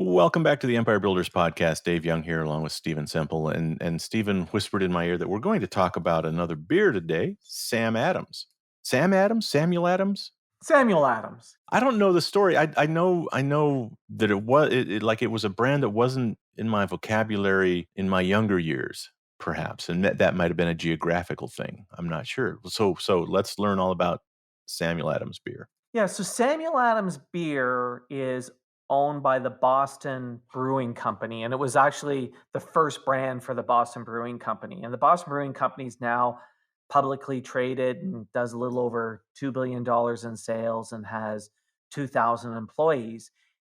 Welcome back to the Empire Builders podcast. Dave Young here, along with Stephen Semple. And Stephen whispered in my ear that we're going to talk about another beer today, Sam Adams. Sam Adams? Samuel Adams? Samuel Adams. I don't know the story. I know that it was a brand that wasn't in my vocabulary in my younger years, perhaps, and that might have been a geographical thing. I'm not sure. So let's learn all about Samuel Adams beer. Yeah, so Samuel Adams beer is owned by the Boston Brewing Company, and it was actually the first brand for the Boston Brewing Company. And the Boston Brewing Company is now publicly traded and does a little over $2 billion in sales and has 2,000 employees.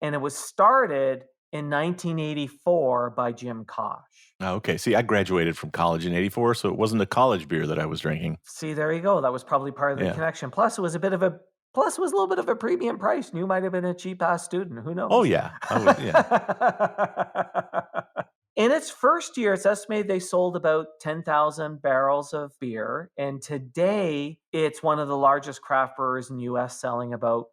And it was started in 1984 by Jim Koch. Oh, okay. See, I graduated from college in '84, so it wasn't a college beer that I was drinking. See, there you go. That was probably part of the connection. Plus, it was a little bit of a premium price. And you might have been a cheap ass student. Who knows? Oh yeah. In its first year, it's estimated they sold about 10,000 barrels of beer. And today, it's one of the largest craft brewers in the U.S., selling about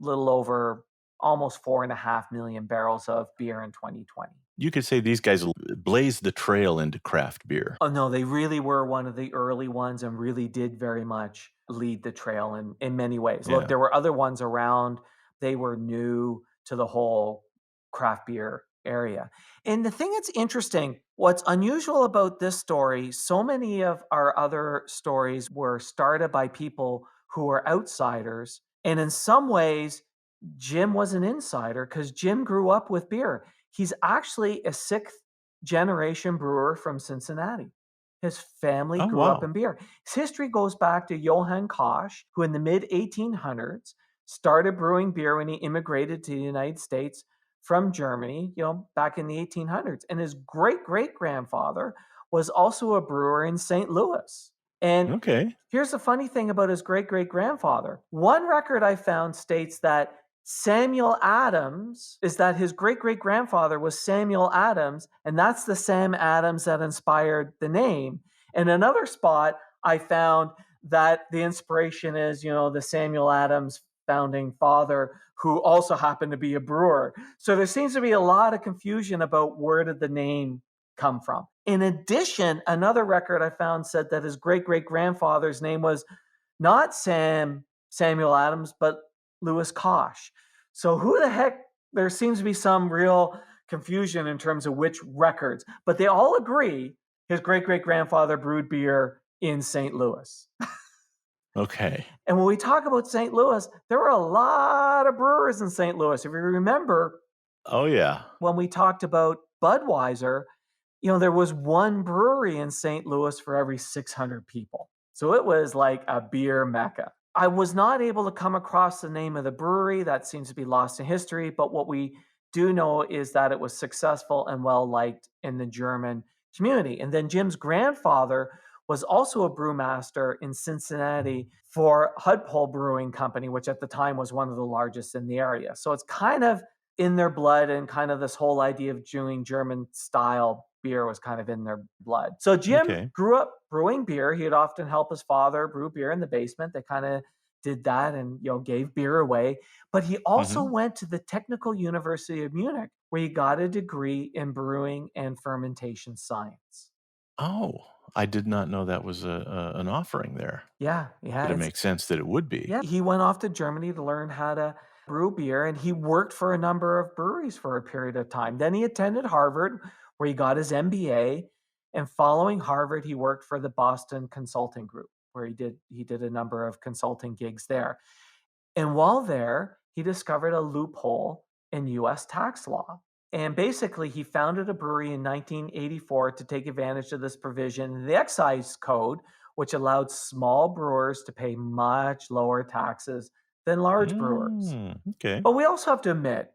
a little over almost 4.5 million barrels of beer in 2020. You could say these guys blazed the trail into craft beer. Oh, no, they really were one of the early ones and really did very much lead the trail in many ways. Yeah. Look, there were other ones around. They were new to the whole craft beer area. And the thing that's interesting, what's unusual about this story, so many of our other stories were started by people who were outsiders. And in some ways, Jim was an insider because Jim grew up with beer. He's actually a sixth generation brewer from Cincinnati. His family grew up in beer. His history goes back to Johann Koch, who in the mid 1800s started brewing beer when he immigrated to the United States from Germany, back in the 1800s. And his great-great-grandfather was also a brewer in St. Louis. And here's the funny thing about his great-great-grandfather. One record I found states that Samuel Adams is that his great-great-grandfather was Samuel Adams, and that's the Sam Adams that inspired the name. And another spot I found that the inspiration is, the Samuel Adams founding father, who also happened to be a brewer. So there seems to be a lot of confusion about where did the name come from. In addition, another record I found said that his great-great-grandfather's name was not Samuel Adams, but Louis Koch. So who the heck, there seems to be some real confusion in terms of which records, but they all agree his great-great-grandfather brewed beer in St. Louis. Okay. And when we talk about St. Louis, there were a lot of brewers in St. Louis. If you remember, when we talked about Budweiser, there was one brewery in St. Louis for every 600 people. So it was like a beer mecca. I was not able to come across the name of the brewery. That seems to be lost in history. But what we do know is that it was successful and well-liked in the German community. And then Jim's grandfather was also a brewmaster in Cincinnati for Loophole Brewing Company, which at the time was one of the largest in the area. So it's kind of in their blood, and kind of this whole idea of doing German-style beer was kind of in their blood. So Jim grew up brewing beer. He'd often help his father brew beer in the basement. They kind of did that and gave beer away. But he also went to the Technical University of Munich, where he got a degree in brewing and fermentation science. Oh, I did not know that was an offering there. Yeah. But it makes sense that it would be. Yeah, he went off to Germany to learn how to brew beer, and he worked for a number of breweries for a period of time. Then he attended Harvard, where he got his MBA, and following Harvard, he worked for the Boston Consulting Group, where he did a number of consulting gigs there. And while there, he discovered a loophole in U.S. tax law. And basically, he founded a brewery in 1984 to take advantage of this provision in the excise code, which allowed small brewers to pay much lower taxes than large brewers. Okay. But we also have to admit,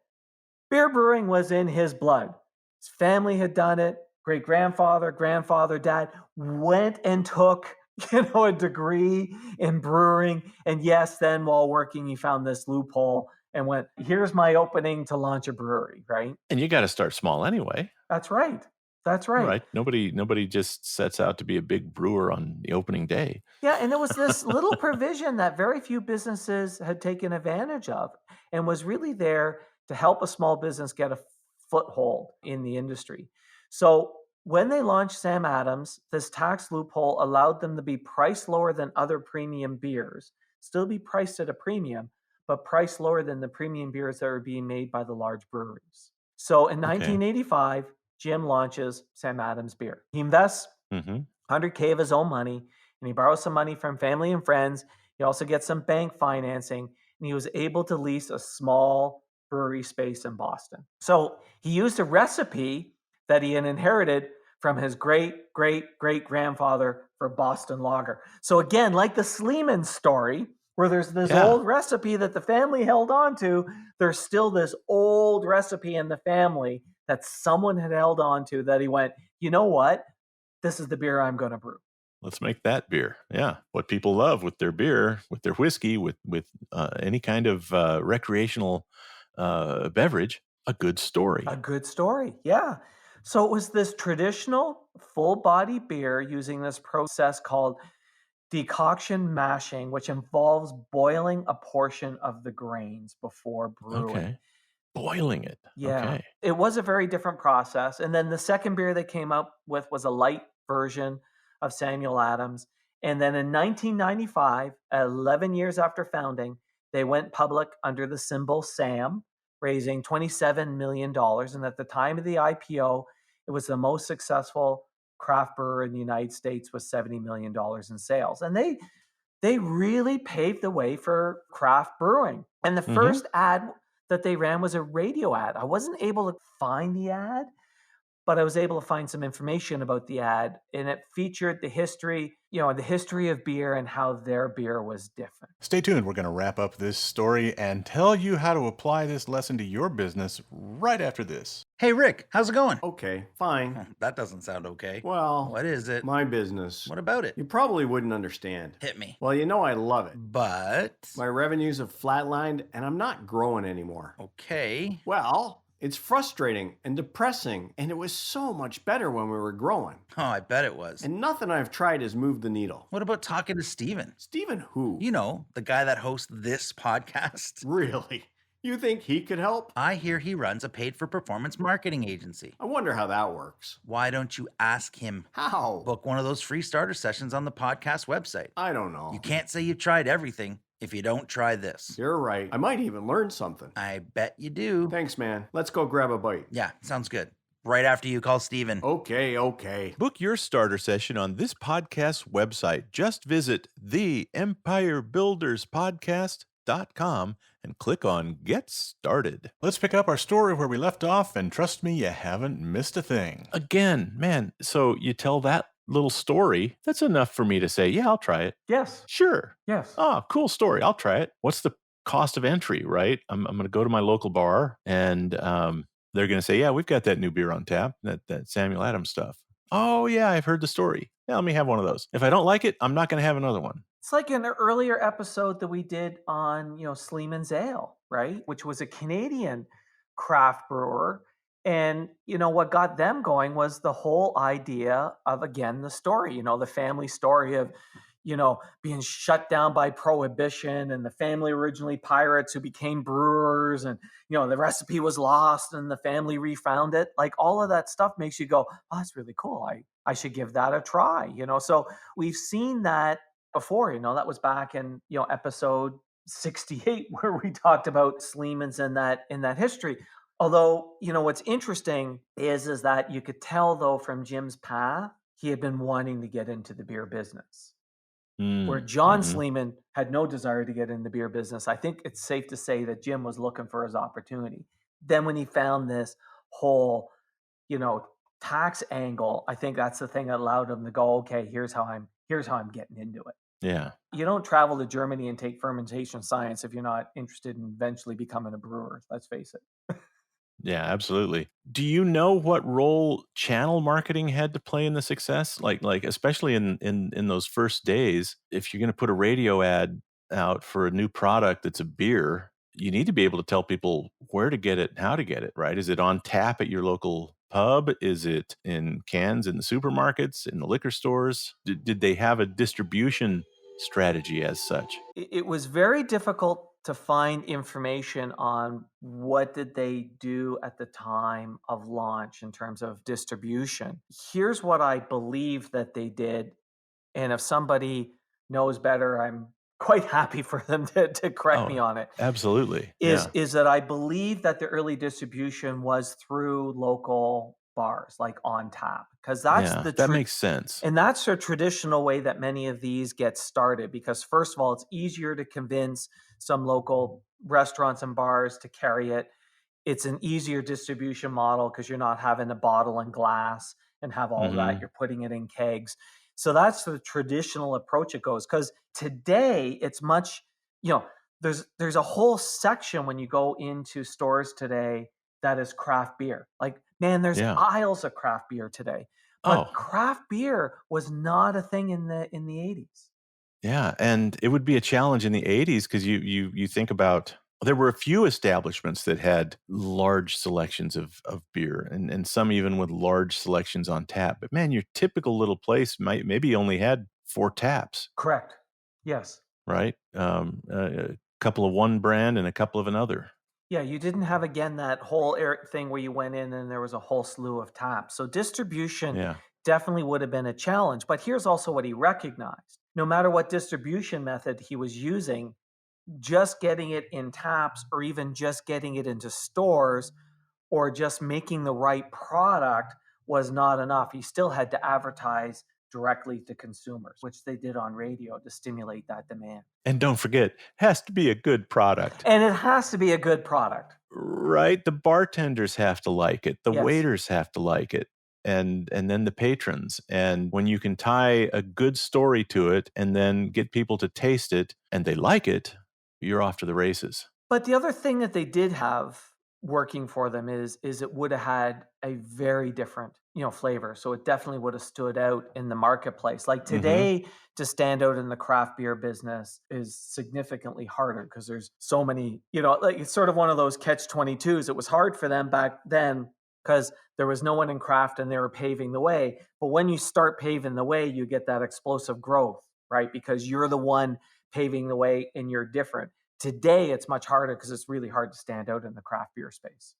beer brewing was in his blood. His family had done it. Great-grandfather, grandfather, dad went and took a degree in brewing. And yes, then while working, he found this loophole and went, here's my opening to launch a brewery, right? And you got to start small anyway. That's right. Right. Nobody just sets out to be a big brewer on the opening day. Yeah, and there was this little provision that very few businesses had taken advantage of, and was really there to help a small business get a foothold in the industry. So when they launched Sam Adams, this tax loophole allowed them to be priced lower than other premium beers, still be priced at a premium, but priced lower than the premium beers that are being made by the large breweries. So in Okay. 1985, Jim launches Sam Adams beer. He invests Mhm. 100K of his own money, and he borrows some money from family and friends. He also gets some bank financing, and he was able to lease a small brewery space in Boston. So he used a recipe that he had inherited from his great great great grandfather for Boston lager. So again, like the Sleeman story, where there's this Yeah. old recipe that the family held on to, there's still this old recipe in the family that someone had held on to that he went, you know what? This is the beer I'm going to brew. Let's make that beer. Yeah. What people love with their beer, with their whiskey, with any kind of recreational beverage, a good A story. good story. Yeah. So it was this traditional full body beer using this process called decoction mashing, which involves boiling a portion of the grains before brewing. Okay. Boiling it. Yeah, Okay. it was a very different process. And then the second beer they came up with was a light version of Samuel Adams. And then in 1995, 11 years after founding, they went public under the symbol SAM, raising $27 million dollars. And at the time of the IPO, it was the most successful craft brewer in the United States with $70 million dollars in sales. And they really paved the way for craft brewing. And the Mhm. first ad that they ran was a radio ad. I wasn't able to find the ad, but I was able to find some information about the ad, and it featured the history, the history of beer and how their beer was different. Stay tuned. We're going to wrap up this story and tell you how to apply this lesson to your business right after this. Hey, Rick, how's it going? Okay, fine. That doesn't sound okay. Well, What is it? my business. What about it? You probably wouldn't understand. Hit me. Well, you know I love it. But. My revenues have flatlined and I'm not growing anymore. Okay. Well, it's frustrating and depressing, and it was so much better when we were growing. Oh, I bet it was. And nothing I've tried has moved the needle. What about talking to Stephen? Stephen who? You know, the guy that hosts this podcast. Really? You think he could help? I hear he runs a paid-for-performance marketing agency. I wonder how that works. Why don't you ask him? How? Book one of those free starter sessions on the podcast website. I don't know. You can't say you've tried everything if you don't try this. You're right. I might even learn something. I bet you do. Thanks, man. Let's go grab a bite. Yeah, sounds good. Right after you call Stephen. Okay. Book your starter session on this podcast's website. Just visit theempirebuilderspodcast.com and click on Get Started. Let's pick up our story where we left off, and trust me, you haven't missed a thing. Again, man, so you tell that little story, that's enough for me to say, yeah, I'll try it. Yes. Sure. Yes. Oh, cool story. I'll try it. What's the cost of entry, right? I'm going to go to my local bar and they're going to say, yeah, we've got that new beer on tap, that Samuel Adams stuff. Oh, yeah, I've heard the story. Yeah, let me have one of those. If I don't like it, I'm not going to have another one. It's like an earlier episode that we did on, Sleeman's Ale, right? Which was a Canadian craft brewer. And, what got them going was the whole idea of, again, the story, the family story of, being shut down by prohibition, and the family originally pirates who became brewers, and, the recipe was lost and the family refound it. Like all of that stuff makes you go, oh, that's really cool. I should give that a try, So we've seen that before, that was back in, episode 68 where we talked about Sleeman's in that history. Although, what's interesting is that you could tell though from Jim's path, he had been wanting to get into the beer business. Where John Sleeman had no desire to get in the beer business. I think it's safe to say that Jim was looking for his opportunity. Then when he found this whole, tax angle, I think that's the thing that allowed him to go, okay, here's how I'm getting into it. Yeah. You don't travel to Germany and take fermentation science if you're not interested in eventually becoming a brewer. Let's face it. Yeah, absolutely. Do you know what role channel marketing had to play in the success? Like especially in those first days, if you're going to put a radio ad out for a new product that's a beer, you need to be able to tell people where to get it and how to get it, right? Is it on tap at your local pub? Is it in cans in the supermarkets, in the liquor stores? Did they have a distribution strategy as such? It was very difficult to find information on what did they do at the time of launch in terms of distribution. Here's what I believe that they did. And if somebody knows better, I'm quite happy for them to correct me Oh, on it. absolutely. Is Yeah. is that I believe that the early distribution was through local bars, like on tap, because that's Yeah. the That makes sense. and that's a traditional way that many of these get started. Because first of all, it's easier to convince some local restaurants and bars to carry it. It's an easier distribution model because you're not having a bottle and glass and have all that. Hmm. You're putting it in kegs. So that's the traditional approach it goes. Because today it's much, you know, there's a whole section when you go into stores today that is craft beer. Like, man, there's Yeah. aisles of craft beer today. But Oh, craft beer was not a thing in the 80s. yeah. And it would be a challenge in the 80s because you think about there were a few establishments that had large selections of beer and some even with large selections on tap. But man, your typical little place might maybe only had 4 taps, Correct. Yes. right? A couple of one brand and a couple of another. Yeah, you didn't have again that whole thing where you went in and there was a whole slew of taps. So distribution Yeah. definitely would have been a challenge. But here's also what he recognized. No matter what distribution method he was using, just getting it in taps or even just getting it into stores or just making the right product was not enough. He still had to advertise directly to consumers, which they did on radio to stimulate that demand. And don't forget, has to be a good product. And it has to be a good product. Right? The bartenders have to like it. The Yes. waiters have to like it. And then the patrons. And when you can tie a good story to it and then get people to taste it and they like it, you're off to the races. But the other thing that they did have working for them is it would have had a very different, flavor. So it definitely would have stood out in the marketplace. Like today, to stand out in the craft beer business is significantly harder because there's so many, like it's sort of one of those catch-22s. It was hard for them back then because there was no one in craft and they were paving the way. But when you start paving the way, you get that explosive growth, right? Because you're the one paving the way and you're different. Today, it's much harder because it's really hard to stand out in the craft beer space.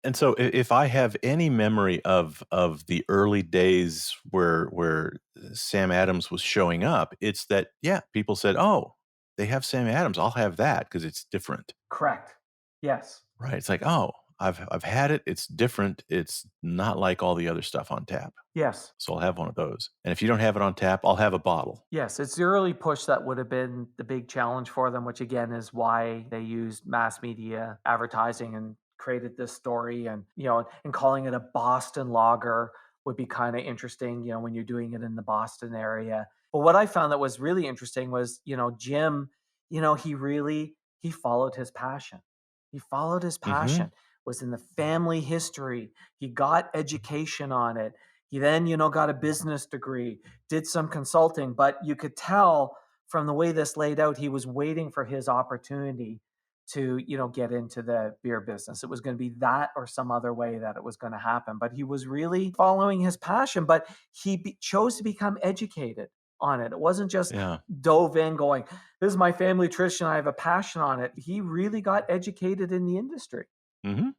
And so if I have any memory of the early days where Sam Adams was showing up, it's that, yeah, people said, oh, they have Sam Adams. I'll have that because it's different. Correct. Yes. Right. It's like, oh, I've had it. It's different. It's not like all the other stuff on tap. Yes. So I'll have one of those. And if you don't have it on tap, I'll have a bottle. Yes. It's the early push that would have been the big challenge for them, which again is why they used mass media advertising and created this story. And, and calling it a Boston lager would be kind of interesting, when you're doing it in the Boston area. But what I found that was really interesting was, Jim, he followed his passion. He followed his passion. Was in the family history. He got education on it. He then, got a business degree, did some consulting, but you could tell from the way this laid out, he was waiting for his opportunity to, get into the beer business. It was going to be that or some other way that it was going to happen, but he was really following his passion, but he chose to become educated on it. It wasn't just dove in going, this is my family tradition, I have a passion on it. He really got educated in the industry.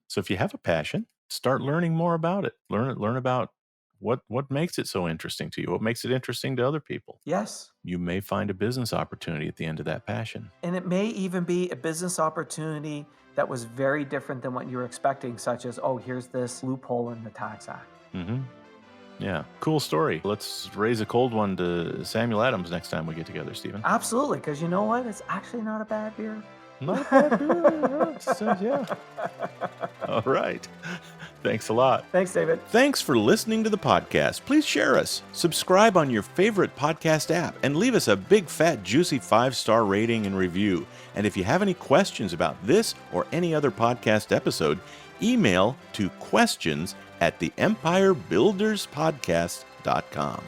So if you have a passion, start learning more about it. Learn about what makes it so interesting to you. What makes it interesting to other people. Yes. You may find a business opportunity at the end of that passion. And it may even be a business opportunity that was very different than what you were expecting, such as, oh, here's this loophole in the Tax Act. Yeah, cool story. Let's raise a cold one to Samuel Adams next time we get together, Stephen. Absolutely, because you know what? It's actually not a bad beer. Not a bad beer. Yeah. All right. Thanks a lot. Thanks, David. Thanks for listening to the podcast. Please share us, subscribe on your favorite podcast app, and leave us a big, fat, juicy 5-star rating and review. And if you have any questions about this or any other podcast episode, email to questions@theempirebuilderspodcast.com.